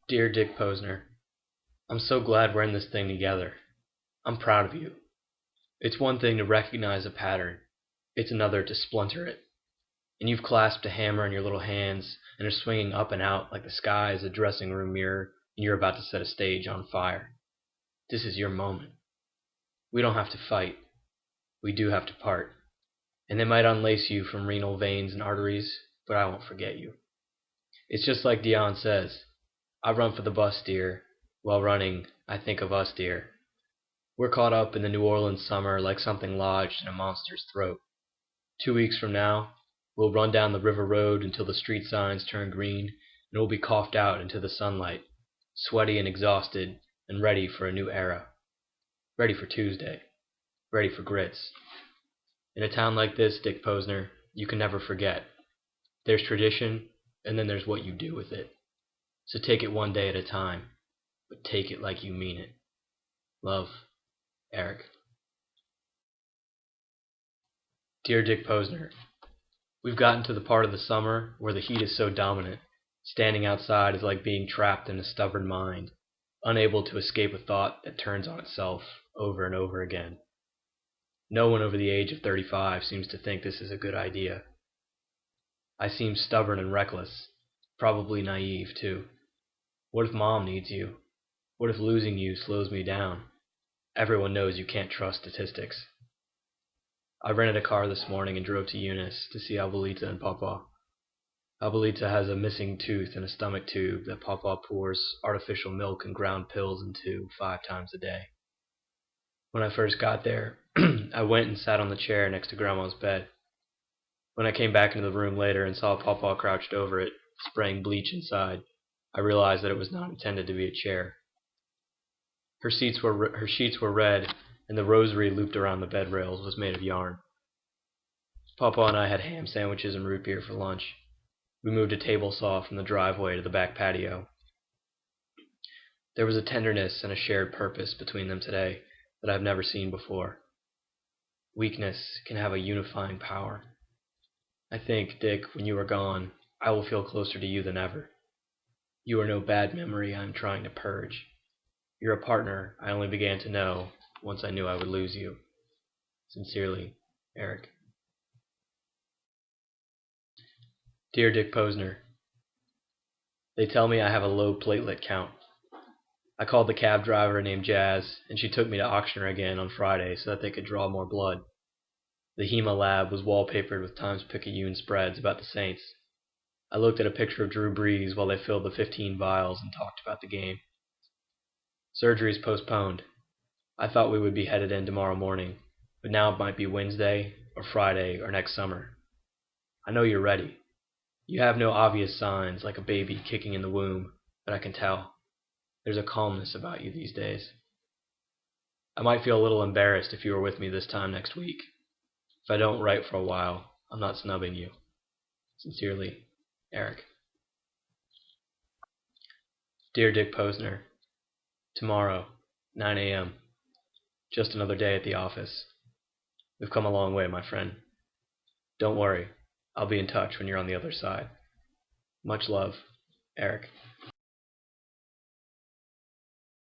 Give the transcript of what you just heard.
Dear Dick Posner, I'm so glad we're in this thing together. I'm proud of you. It's one thing to recognize a pattern, it's another to splinter it. And you've clasped a hammer in your little hands and are swinging up and out like the sky is a dressing room mirror and you're about to set a stage on fire. This is your moment. We don't have to fight. We do have to part. And they might unlace you from renal veins and arteries, but I won't forget you. It's just like Dion says, I run for the bus, dear. While running, I think of us, dear. We're caught up in the New Orleans summer like something lodged in a monster's throat. 2 weeks from now, we'll run down the river road until the street signs turn green, and we'll be coughed out into the sunlight, sweaty and exhausted, and ready for a new era. Ready for Tuesday. Ready for grits. In a town like this, Dick Posner, you can never forget. There's tradition, and then there's what you do with it. So take it one day at a time, but take it like you mean it. Love, Eric. Dear Dick Posner, we've gotten to the part of the summer where the heat is so dominant, standing outside is like being trapped in a stubborn mind, unable to escape a thought that turns on itself over and over again. No one over the age of 35 seems to think this is a good idea. I seem stubborn and reckless, probably naive too. What if Mom needs you? What if losing you slows me down? Everyone knows you can't trust statistics. I rented a car this morning and drove to Eunice to see Abuelita and Papa. Abuelita has a missing tooth and a stomach tube that Papa pours artificial milk and ground pills into 5 times a day. When I first got there, I went and sat on the chair next to Grandma's bed. When I came back into the room later and saw Papa crouched over it, spraying bleach inside, I realized that it was not intended to be a chair. Her sheets were red, and the rosary looped around the bed rails was made of yarn. Papa and I had ham sandwiches and root beer for lunch. We moved a table saw from the driveway to the back patio. There was a tenderness and a shared purpose between them today that I've never seen before. Weakness can have a unifying power. I think, Dick, when you are gone, I will feel closer to you than ever. You are no bad memory I am trying to purge. You're a partner I only began to know once I knew I would lose you. Sincerely, Eric. Dear Dick Posner, they tell me I have a low platelet count. I called the cab driver named Jazz, and she took me to Ochsner again on Friday so that they could draw more blood. The HEMA lab was wallpapered with Times-Picayune spreads about the Saints. I looked at a picture of Drew Brees while they filled the 15 vials and talked about the game. Surgery's postponed. I thought we would be headed in tomorrow morning, but now it might be Wednesday or Friday or next summer. I know you're ready. You have no obvious signs like a baby kicking in the womb, but I can tell. There's a calmness about you these days. I might feel a little embarrassed if you were with me this time next week. If I don't write for a while, I'm not snubbing you. Sincerely, Eric. Dear Dick Posner, tomorrow, 9 a.m. Just another day at the office. We've come a long way, my friend. Don't worry, I'll be in touch when you're on the other side. Much love, Eric.